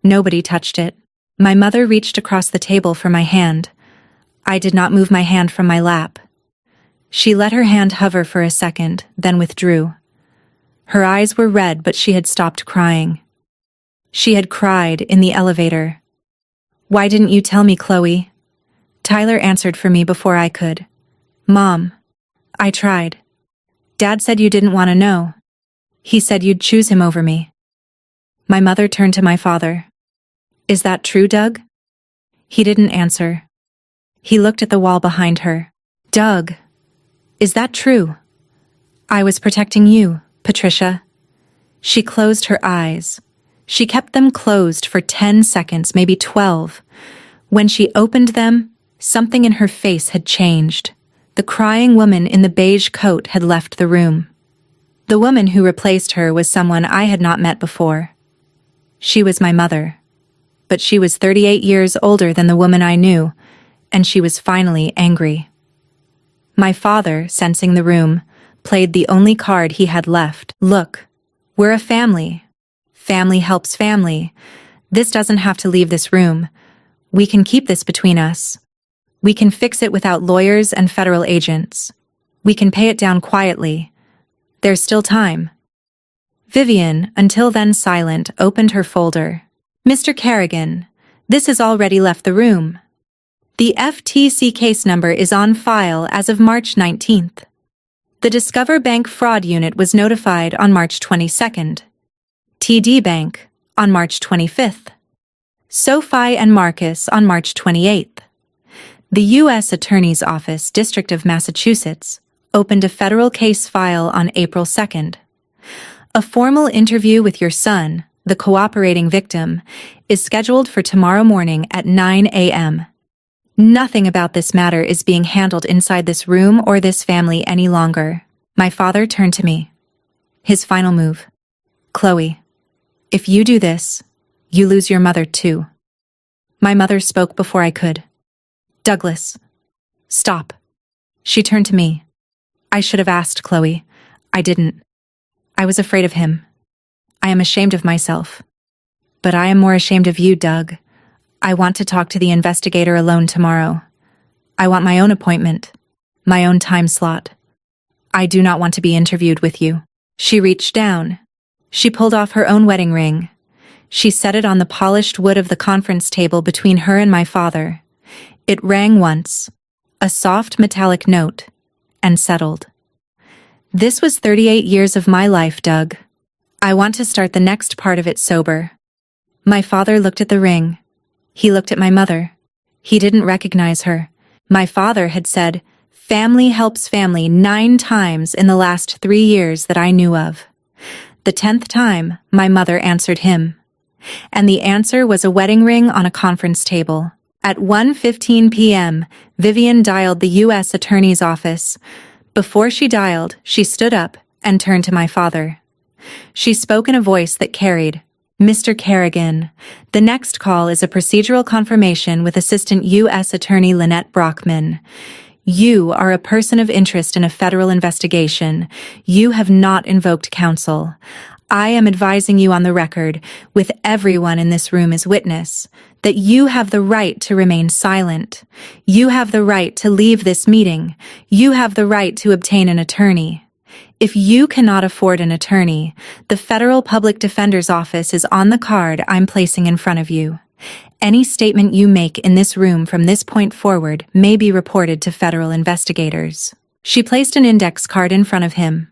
Nobody touched it. My mother reached across the table for my hand. I did not move my hand from my lap. She let her hand hover for a second, then withdrew. Her eyes were red, but she had stopped crying. She had cried in the elevator. Why didn't you tell me, Chloe? Tyler answered for me before I could. Mom, I tried. Dad said you didn't want to know. He said you'd choose him over me. My mother turned to my father. Is that true, Doug? He didn't answer. He looked at the wall behind her. Doug, is that true? I was protecting you, Patricia. She closed her eyes. She kept them closed for 10 seconds, maybe 12. When she opened them, something in her face had changed. The crying woman in the beige coat had left the room. The woman who replaced her was someone I had not met before. She was my mother. But she was 38 years older than the woman I knew, and she was finally angry. My father, sensing the room, played the only card he had left. Look, we're a family. Family helps family. This doesn't have to leave this room. We can keep this between us. We can fix it without lawyers and federal agents. We can pay it down quietly. There's still time. Vivian, until then silent, opened her folder. Mr. Kerrigan, this has already left the room. The FTC case number is on file as of March 19th. The Discover Bank Fraud Unit was notified on March 22nd. TD Bank on March 25th. SoFi and Marcus on March 28th. The U.S. Attorney's Office, District of Massachusetts, opened a federal case file on April 2nd. A formal interview with your son, the cooperating victim, is scheduled for tomorrow morning at 9 a.m. Nothing about this matter is being handled inside this room or this family any longer. My father turned to me. His final move. Chloe, if you do this, you lose your mother too. My mother spoke before I could. Douglas, stop. She turned to me. I should have asked, Chloe. I didn't. I was afraid of him. I am ashamed of myself. But I am more ashamed of you, Doug. I want to talk to the investigator alone tomorrow. I want my own appointment, my own time slot. I do not want to be interviewed with you. She reached down. She pulled off her own wedding ring. She set it on the polished wood of the conference table between her and my father. It rang once, a soft metallic note, and settled. This was 38 years of my life, Doug. I want to start the next part of it sober. My father looked at the ring. He looked at my mother. He didn't recognize her. My father had said, "Family helps family" 9 times in the last 3 years that I knew of. The 10th time, my mother answered him. And the answer was a wedding ring on a conference table. At 1:15 p.m., Vivian dialed the U.S. Attorney's office. Before she dialed, she stood up and turned to my father. She spoke in a voice that carried, "Mr. Kerrigan, the next call is a procedural confirmation with Assistant U.S. Attorney Lynette Brockman. You are a person of interest in a federal investigation. You have not invoked counsel. I am advising you on the record, with everyone in this room as witness, that you have the right to remain silent. You have the right to leave this meeting. You have the right to obtain an attorney. If you cannot afford an attorney, the Federal Public Defender's Office is on the card I'm placing in front of you. Any statement you make in this room from this point forward may be reported to federal investigators." She placed an index card in front of him.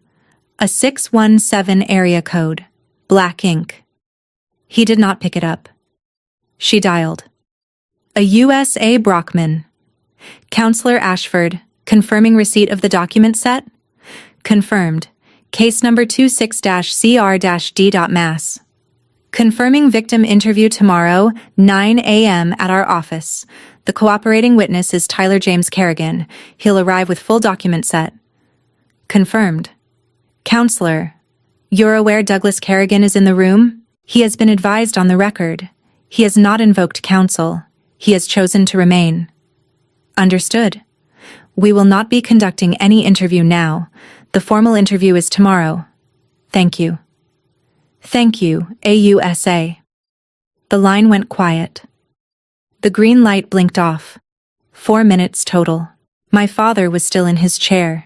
A 617 area code, black ink. He did not pick it up. She dialed. "A USA Brockman. Counselor Ashford, confirming receipt of the document set? Confirmed. Case number 26-CR-D.Mass. Confirming victim interview tomorrow, 9 a.m. at our office. The cooperating witness is Tyler James Kerrigan. He'll arrive with full document set." Confirmed. "Counselor, you're aware Douglas Kerrigan is in the room? He has been advised on the record. He has not invoked counsel. He has chosen to remain." Understood. We will not be conducting any interview now. The formal interview is tomorrow. Thank you. Thank you, AUSA. The line went quiet. The green light blinked off. 4 minutes total. My father was still in his chair.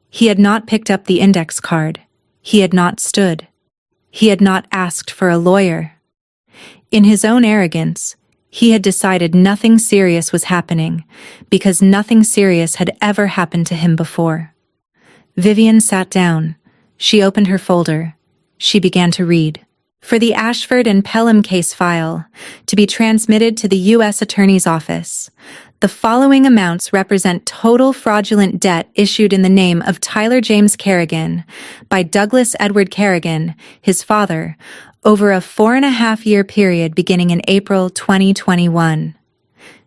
He had not picked up the index card. He had not stood. He had not asked for a lawyer. In his own arrogance, he had decided nothing serious was happening because nothing serious had ever happened to him before. Vivian sat down. She opened her folder. She began to read. For the Ashford and Pelham case file, to be transmitted to the U.S. Attorney's Office, the following amounts represent total fraudulent debt issued in the name of Tyler James Kerrigan by Douglas Edward Kerrigan, his father, over a 4.5-year period beginning in April 2021.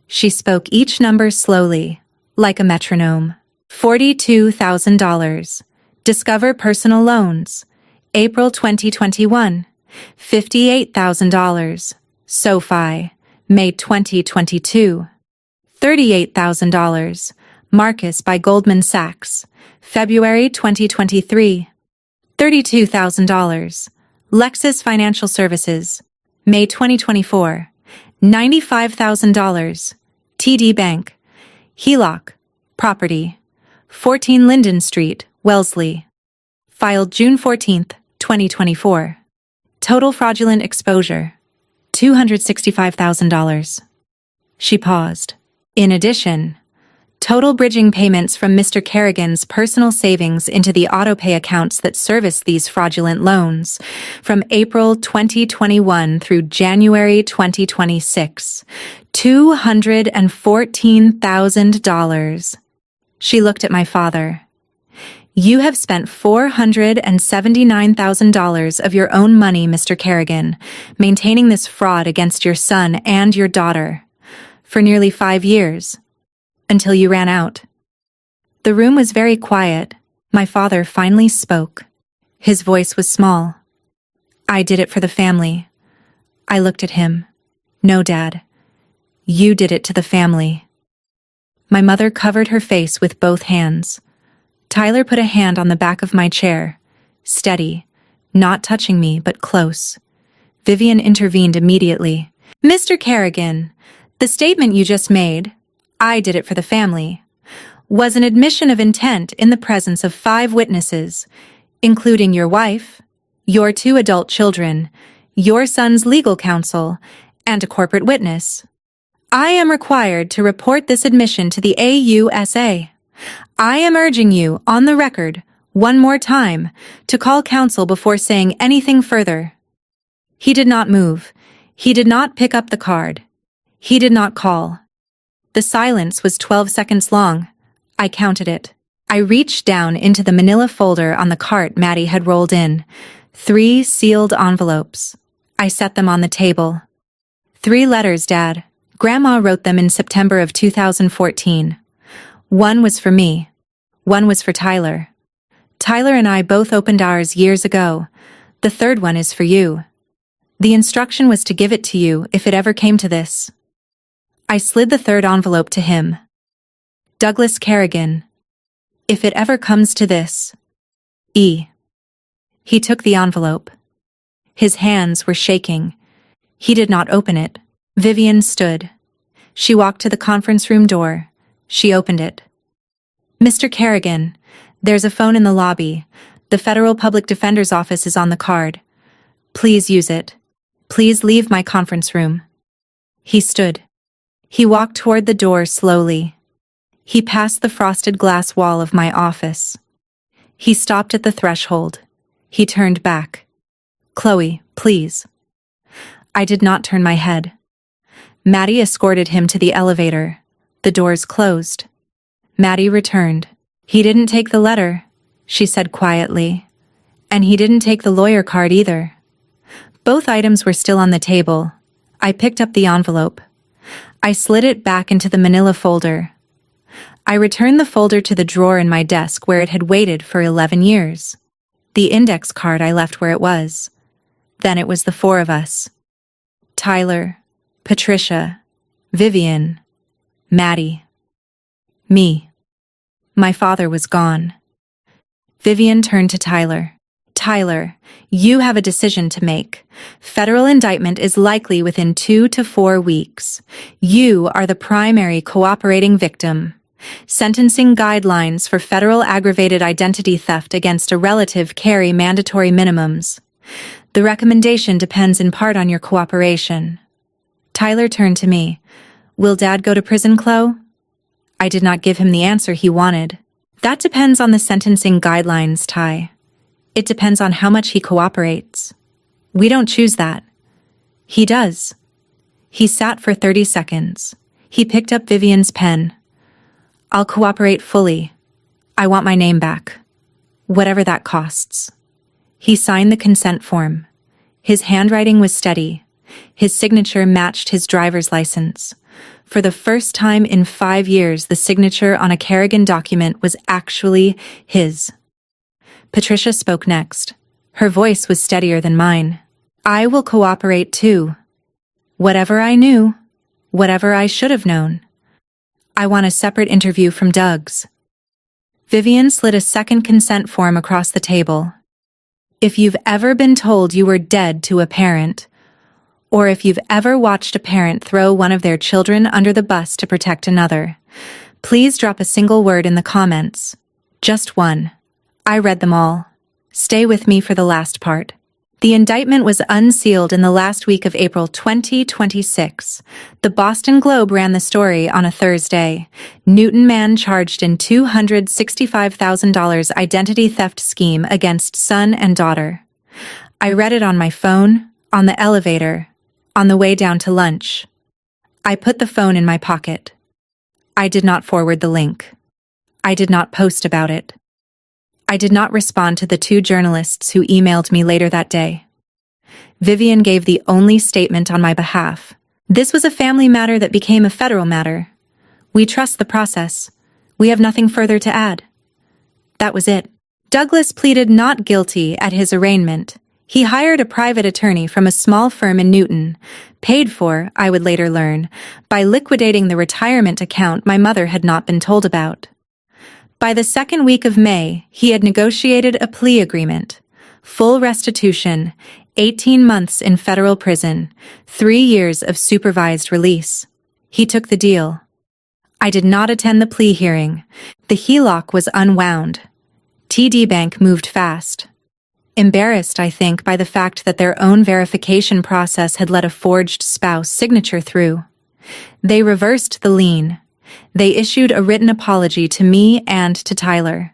She spoke each number slowly, like a metronome. $42,000. Discover personal loans. April 2021. $58,000. SoFi. May 2022. $38,000. Marcus by Goldman Sachs. February 2023. $32,000. Lexus Financial Services. May 2024. $95,000. TD Bank. HELOC. Property. 14 Linden Street, Wellesley. Filed June 14th, 2024. Total fraudulent exposure. $265,000. She paused. In addition, total bridging payments from Mr. Kerrigan's personal savings into the autopay accounts that service these fraudulent loans from April 2021 through January 2026. $214,000. She looked at my father. You have spent $479,000 of your own money, Mr. Kerrigan, maintaining this fraud against your son and your daughter for nearly 5 years, until you ran out. The room was very quiet. My father finally spoke. His voice was small. I did it for the family. I looked at him. No, Dad. You did it to the family. My mother covered her face with both hands. Tyler put a hand on the back of my chair, steady, not touching me, but close. Vivian intervened immediately. Mr. Kerrigan, the statement you just made, I did it for the family, was an admission of intent in the presence of 5 witnesses, including your wife, your 2 adult children, your son's legal counsel, and a corporate witness. I am required to report this admission to the AUSA. I am urging you, on the record, one more time, to call counsel before saying anything further. He did not move. He did not pick up the card. He did not call. The silence was 12 seconds long. I counted it. I reached down into the manila folder on the cart Maddie had rolled in. 3 sealed envelopes. I set them on the table. 3 letters, Dad. Grandma wrote them in September of 2014. One was for me. One was for Tyler. Tyler and I both opened ours years ago. The third one is for you. The instruction was to give it to you if it ever came to this. I slid the third envelope to him. Douglas Kerrigan. If it ever comes to this. E. He took the envelope. His hands were shaking. He did not open it. Vivian stood. She walked to the conference room door. She opened it. Mr. Kerrigan, there's a phone in the lobby. The Federal Public Defender's office is on the card. Please use it. Please leave my conference room. He stood. He walked toward the door slowly. He passed the frosted glass wall of my office. He stopped at the threshold. He turned back. Chloe, please. I did not turn my head. Maddie escorted him to the elevator. The doors closed. Maddie returned. He didn't take the letter, she said quietly. And he didn't take the lawyer card either. Both items were still on the table. I picked up the envelope. I slid it back into the manila folder. I returned the folder to the drawer in my desk where it had waited for 11 years. The index card I left where it was. Then it was the 4 of us. Tyler, Patricia, Vivian, Maddie. Me. My father was gone. Vivian turned to Tyler. Tyler, you have a decision to make. Federal indictment is likely within 2 to 4 weeks. You are the primary cooperating victim. Sentencing guidelines for federal aggravated identity theft against a relative carry mandatory minimums. The recommendation depends in part on your cooperation. Tyler turned to me. Will Dad go to prison, Chloe? I did not give him the answer he wanted. That depends on the sentencing guidelines, Ty. It depends on how much he cooperates. We don't choose that. He does. He sat for 30 seconds. He picked up Vivian's pen. I'll cooperate fully. I want my name back. Whatever that costs. He signed the consent form. His handwriting was steady. His signature matched his driver's license. For the first time in 5 years, the signature on a Kerrigan document was actually his. Patricia spoke next. Her voice was steadier than mine. I will cooperate too. Whatever I knew, whatever I should have known. I want a separate interview from Doug's. Vivian slid a second consent form across the table. If you've ever been told you were dead to a parent, or if you've ever watched a parent throw one of their children under the bus to protect another, please drop a single word in the comments. Just one. I read them all. Stay with me for the last part. The indictment was unsealed in the last week of April 2026. The Boston Globe ran the story on a Thursday. Newton man charged in $265,000 identity theft scheme against son and daughter. I read it on my phone, on the elevator, on the way down to lunch. I put the phone in my pocket. I did not forward the link. I did not post about it. I did not respond to the 2 journalists who emailed me later that day. Vivian gave the only statement on my behalf. This was a family matter that became a federal matter. We trust the process. We have nothing further to add. That was it. Douglas pleaded not guilty at his arraignment. He hired a private attorney from a small firm in Newton, paid for, I would later learn, by liquidating the retirement account my mother had not been told about. By the second week of May, he had negotiated a plea agreement. Full restitution, 18 months in federal prison, 3 years of supervised release. He took the deal. I did not attend the plea hearing. The HELOC was unwound. TD Bank moved fast. Embarrassed, I think, by the fact that their own verification process had let a forged spouse signature through. They reversed the lien. They issued a written apology to me and to Tyler.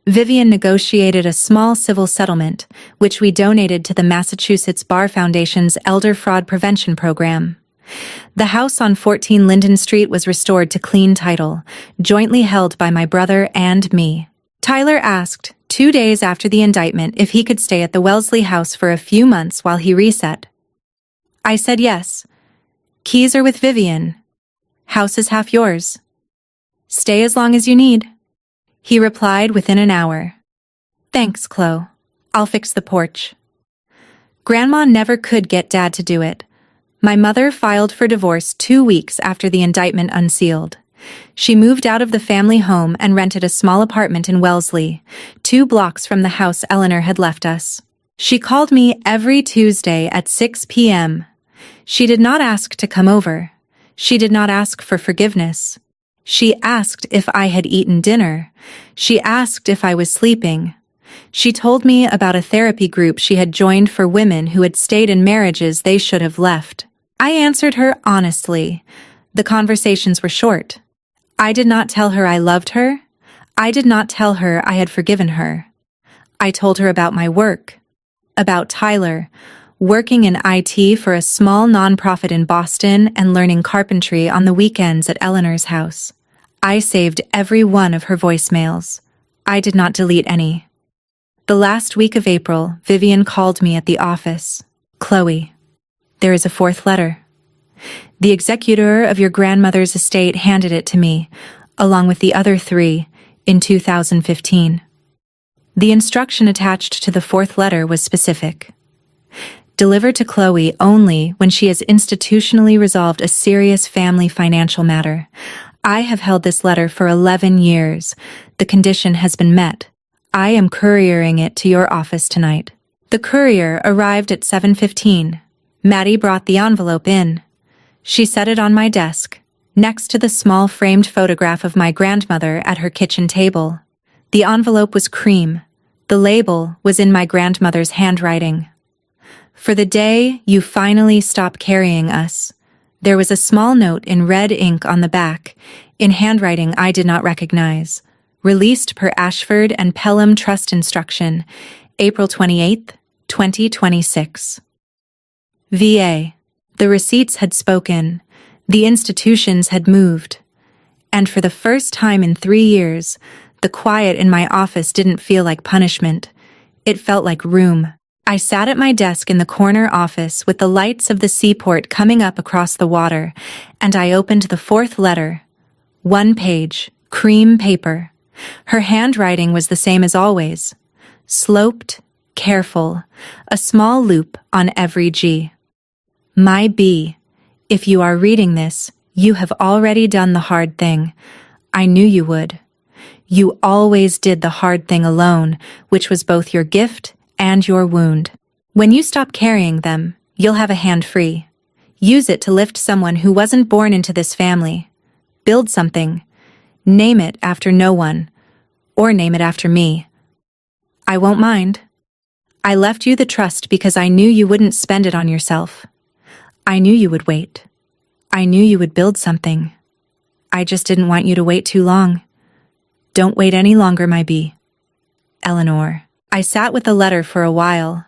Vivian negotiated a small civil settlement, which we donated to the Massachusetts Bar Foundation's Elder Fraud Prevention Program. The house on 14 Linden Street was restored to clean title, jointly held by my brother and me. Tyler asked, 2 days after the indictment, if he could stay at the Wellesley house for a few months while he reset. I said yes. Keys are with Vivian. House is half yours. Stay as long as you need. He replied within an hour. Thanks, Chloe. I'll fix the porch. Grandma never could get Dad to do it. My mother filed for divorce 2 weeks after the indictment unsealed. She moved out of the family home and rented a small apartment in Wellesley, 2 blocks from the house Eleanor had left us. She called me every Tuesday at 6 p.m. She did not ask to come over. She did not ask for forgiveness. She asked if I had eaten dinner. She asked if I was sleeping. She told me about a therapy group she had joined for women who had stayed in marriages they should have left. I answered her honestly. The conversations were short. I did not tell her I loved her. I did not tell her I had forgiven her. I told her about my work, about Tyler, working in IT for a small nonprofit in Boston and learning carpentry on the weekends at Eleanor's house. I saved every one of her voicemails. I did not delete any. The last week of April, Vivian called me at the office. Chloe, there is a 4th letter. The executor of your grandmother's estate handed it to me, along with the other 3, in 2015. The instruction attached to the 4th letter was specific. Deliver to Chloe only when she has institutionally resolved a serious family financial matter. I have held this letter for 11 years. The condition has been met. I am couriering it to your office tonight. The courier arrived at 7:15. Maddie brought the envelope in. She set it on my desk, next to the small framed photograph of my grandmother at her kitchen table. The envelope was cream. The label was in my grandmother's handwriting. For the day you finally stop carrying us. There was a small note in red ink on the back, in handwriting I did not recognize. Released per Ashford and Pelham Trust Instruction, April 28, 2026. VA. The receipts had spoken. The institutions had moved. And for the first time in 3 years, the quiet in my office didn't feel like punishment. It felt like room. I sat at my desk in the corner office with the lights of the seaport coming up across the water, and I opened the 4th letter. 1 page, cream paper. Her handwriting was the same as always. Sloped, careful, a small loop on every G. My B, if you are reading this, you have already done the hard thing. I knew you would. You always did the hard thing alone, which was both your gift and your wound. When you stop carrying them, you'll have a hand free. Use it to lift someone who wasn't born into this family. Build something. Name it after no one. Or name it after me. I won't mind. I left you the trust because I knew you wouldn't spend it on yourself. I knew you would wait. I knew you would build something. I just didn't want you to wait too long. Don't wait any longer, my bee. Eleanor. I sat with the letter for a while.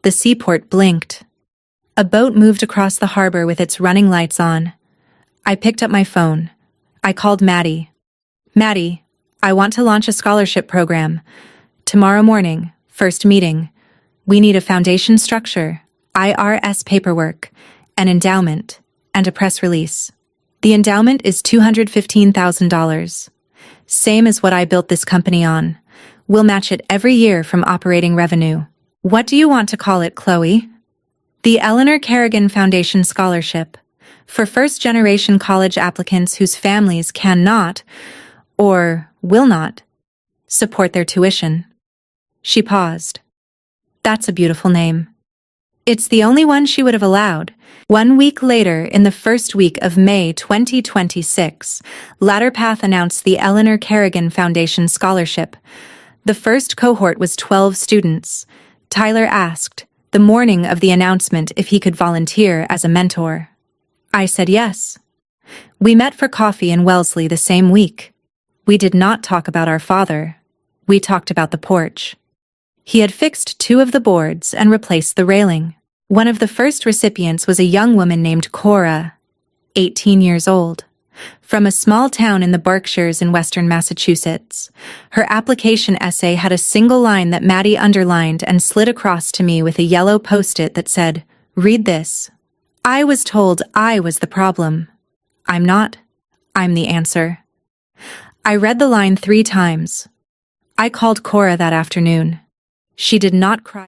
The seaport blinked. A boat moved across the harbor with its running lights on. I picked up my phone. I called Maddie. Maddie, I want to launch a scholarship program. Tomorrow morning, first meeting. We need a foundation structure, IRS paperwork, an endowment, and a press release. The endowment is $215,000. Same as what I built this company on. We'll match it every year from operating revenue. What do you want to call it, Chloe? The Eleanor Kerrigan Foundation Scholarship, for first-generation college applicants whose families cannot, or will not, support their tuition. She paused. That's a beautiful name. It's the only one she would have allowed. 1 week later, in the first week of May 2026, Ladder Path announced the Eleanor Kerrigan Foundation Scholarship. The first cohort was 12 students. Tyler asked, the morning of the announcement, if he could volunteer as a mentor. I said yes. We met for coffee in Wellesley the same week. We did not talk about our father. We talked about the porch. He had fixed 2 of the boards and replaced the railing. One of the first recipients was a young woman named Cora, 18 years old, from a small town in the Berkshires in western Massachusetts. Her application essay had a single line that Maddie underlined and slid across to me with a yellow post-it that said, "Read this." I was told I was the problem. I'm not. I'm the answer. I read the line 3 times. I called Cora that afternoon. She did not cry.